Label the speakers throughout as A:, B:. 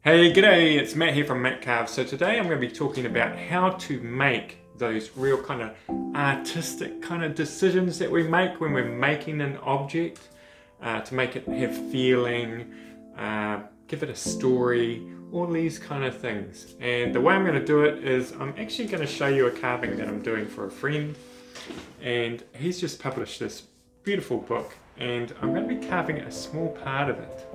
A: Hey, g'day, it's Matt here from Matt Carve. So today I'm going to be talking about how to make those real kind of artistic kind of decisions that we make when we're making an object, to make it have feeling, give it a story, all these kind of things. And the way I'm going to do it is I'm actually going to show you a carving that I'm doing for a friend, and he's just published this beautiful book, and I'm going to be carving a small part of it.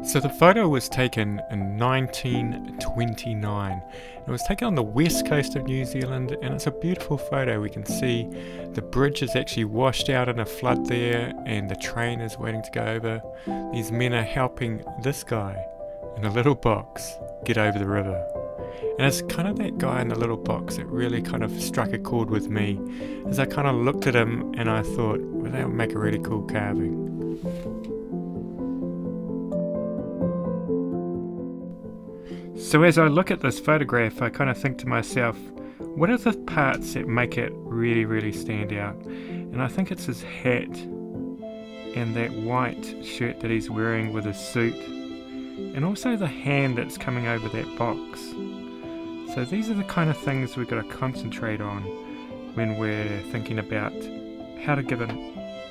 A: So the photo was taken in 1929. It was taken on the west coast of New Zealand, and it's a beautiful photo. We can see the bridge is actually washed out in a flood there, and the train is waiting to go over. These men are helping this guy in a little box get over the river. And it's kind of that guy in the little box that really kind of struck a chord with me, as I kind of looked at him and I thought, well, that would make a really cool carving. So as I look at this photograph, I kind of think to myself, what are the parts that make it really stand out? And I think it's his hat and that white shirt that he's wearing with his suit, and also the hand that's coming over that box. So these are the kind of things we've got to concentrate on when we're thinking about how to give a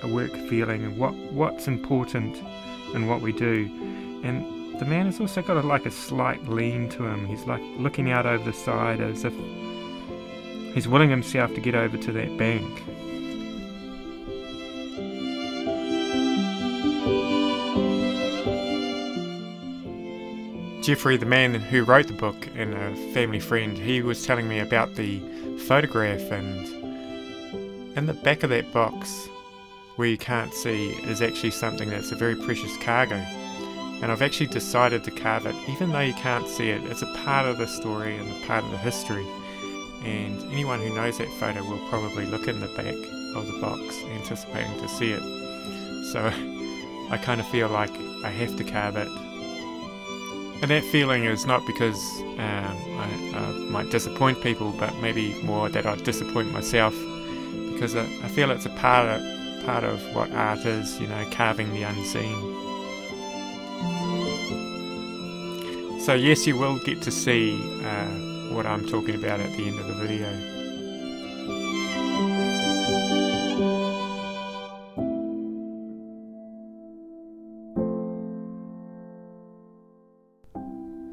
A: work feeling and what's important in what we do. And the man has also got a slight lean to him. He's like looking out over the side as if he's willing himself to get over to that bank. Jeffrey, the man who wrote the book and a family friend, he was telling me about the photograph, and in the back of that box where you can't see is actually something that's a very precious cargo. And I've actually decided to carve it, even though you can't see it. It's a part of the story and a part of the history. And anyone who knows that photo will probably look in the back of the box, anticipating to see it. So I kind of feel like I have to carve it. And that feeling is not because I might disappoint people, but maybe more that I'd disappoint myself. Because I feel it's a part of what art is, you know, carving the unseen. So yes, you will get to see what I'm talking about at the end of the video.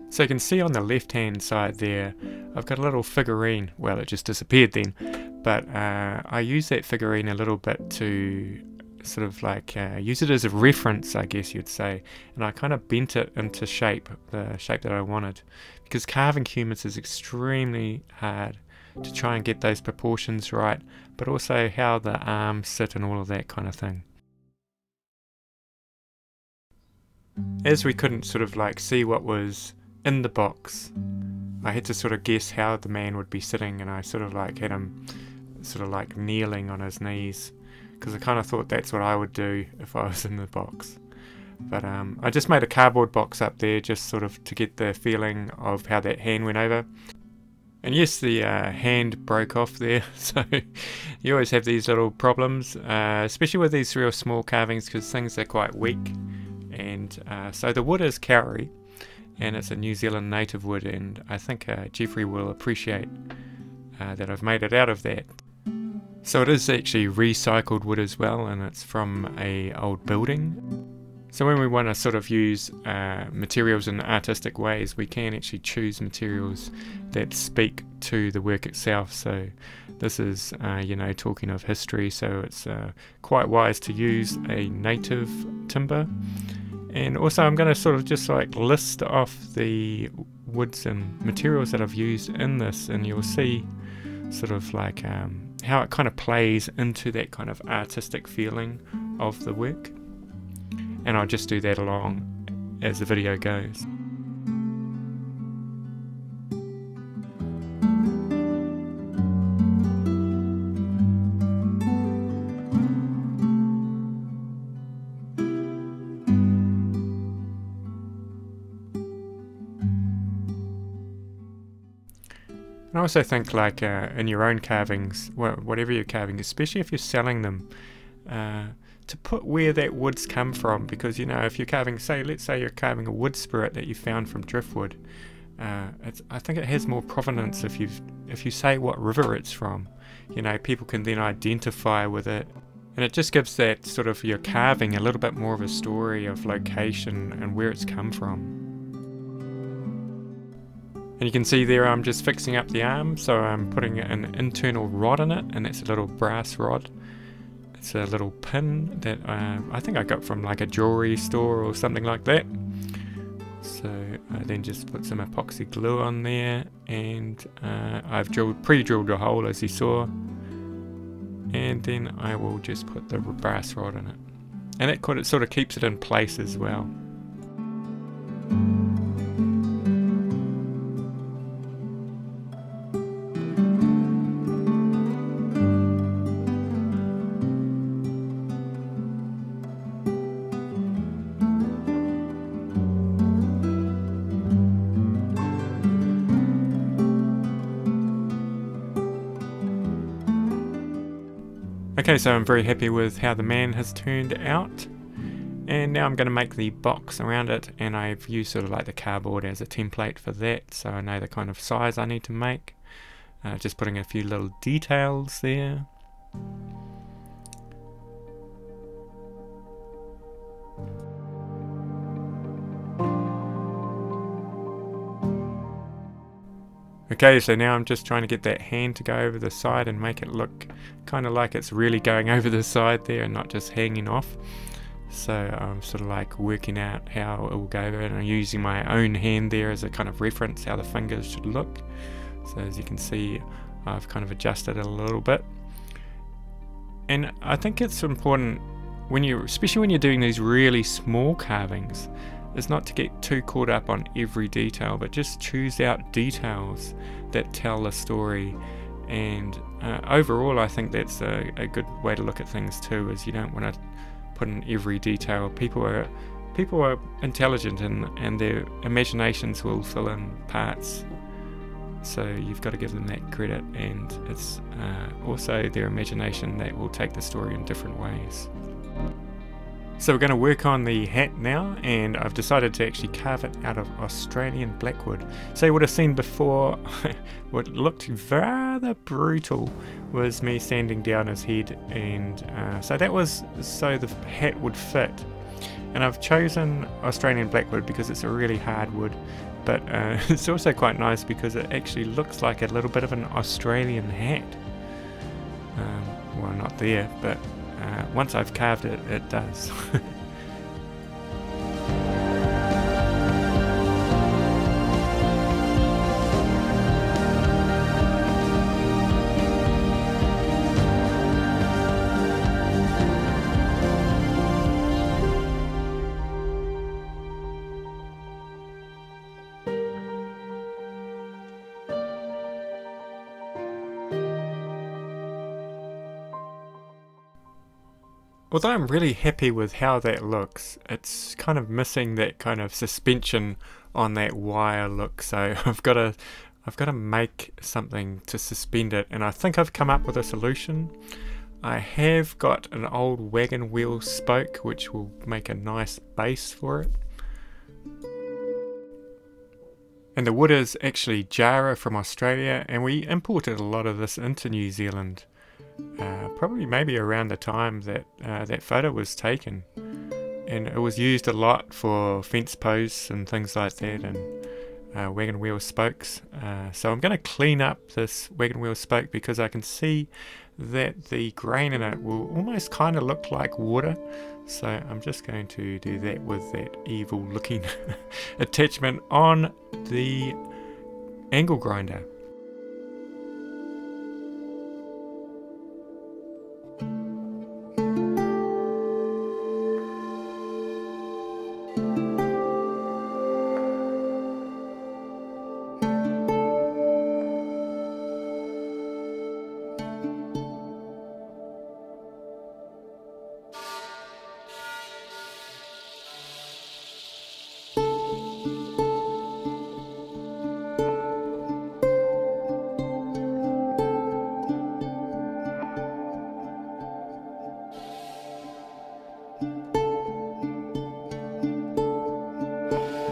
A: So you can see on the left hand side there, I've got a little figurine. Well, it just disappeared then, but I use that figurine a little bit to sort of use it as a reference, I guess you'd say, and I kind of bent it into shape, the shape that I wanted, because carving humans is extremely hard to try and get those proportions right, but also how the arms sit and all of that kind of thing. As we couldn't sort of see what was in the box, I had to sort of guess how the man would be sitting, and I sort of had him sort of kneeling on his knees, because I kind of thought that's what I would do if I was in the box. But I just made a cardboard box up there just sort of to get the feeling of how that hand went over. And yes, the hand broke off there, so you always have these little problems, especially with these real small carvings, because things are quite weak. And so the wood is kauri, and it's a New Zealand native wood, and I think Jeffrey will appreciate that I've made it out of that. So it is actually recycled wood as well, and it's from a old building. So when we want to sort of use materials in artistic ways, we can actually choose materials that speak to the work itself. So this is, talking of history, so it's quite wise to use a native timber. And also I'm going to sort of just list off the woods and materials that I've used in this, and you'll see sort of how it kind of plays into that kind of artistic feeling of the work. And I'll just do that along as the video goes. And I also think in your own carvings, whatever you're carving, especially if you're selling them, to put where that wood's come from, because you know, if you're carving, let's say you're carving a wood spirit that you found from driftwood, I think it has more provenance if you say what river it's from. You know, people can then identify with it, and it just gives that sort of your carving a little bit more of a story of location and where it's come from. And you can see there I'm just fixing up the arm, so I'm putting an internal rod in it, and that's a little brass rod. It's a little pin that I think I got from like a jewelry store or something like that. So I then just put some epoxy glue on there, and I've pre-drilled a hole, as you saw, and then I will just put the brass rod in it, and it sort of keeps it in place as well. Okay, so I'm very happy with how the man has turned out, and now I'm going to make the box around it, and I've used sort of like the cardboard as a template for that, so I know the kind of size I need to make. Just putting a few little details there. Okay, so now I'm just trying to get that hand to go over the side and make it look kind of like it's really going over the side there and not just hanging off. So I'm sort of like working out how it will go over, and I'm using my own hand there as a kind of reference how the fingers should look. So as you can see, I've kind of adjusted it a little bit. And I think it's important especially when you're doing these really small carvings, is not to get too caught up on every detail, but just choose out details that tell a story. And overall, I think that's a good way to look at things too, is you don't want to put in every detail. People are intelligent, and their imaginations will fill in parts. So you've got to give them that credit, and it's also their imagination that will take the story in different ways. So we're going to work on the hat now, and I've decided to actually carve it out of Australian blackwood. So you would have seen before, what looked rather brutal was me sanding down his head, and so that was so the hat would fit. And I've chosen Australian blackwood because it's a really hard wood, but it's also quite nice because it actually looks like a little bit of an Australian hat. Well, not there, but once I've carved it, it does. Although I'm really happy with how that looks, it's kind of missing that kind of suspension on that wire look. So I've got to make something to suspend it, and I think I've come up with a solution. I have got an old wagon wheel spoke which will make a nice base for it. And the wood is actually Jara from Australia, and we imported a lot of this into New Zealand. Probably maybe around the time that that photo was taken, and it was used a lot for fence posts and things like that, and wagon wheel spokes. So I'm going to clean up this wagon wheel spoke because I can see that the grain in it will almost kind of look like water. So I'm just going to do that with that evil looking attachment on the angle grinder. it.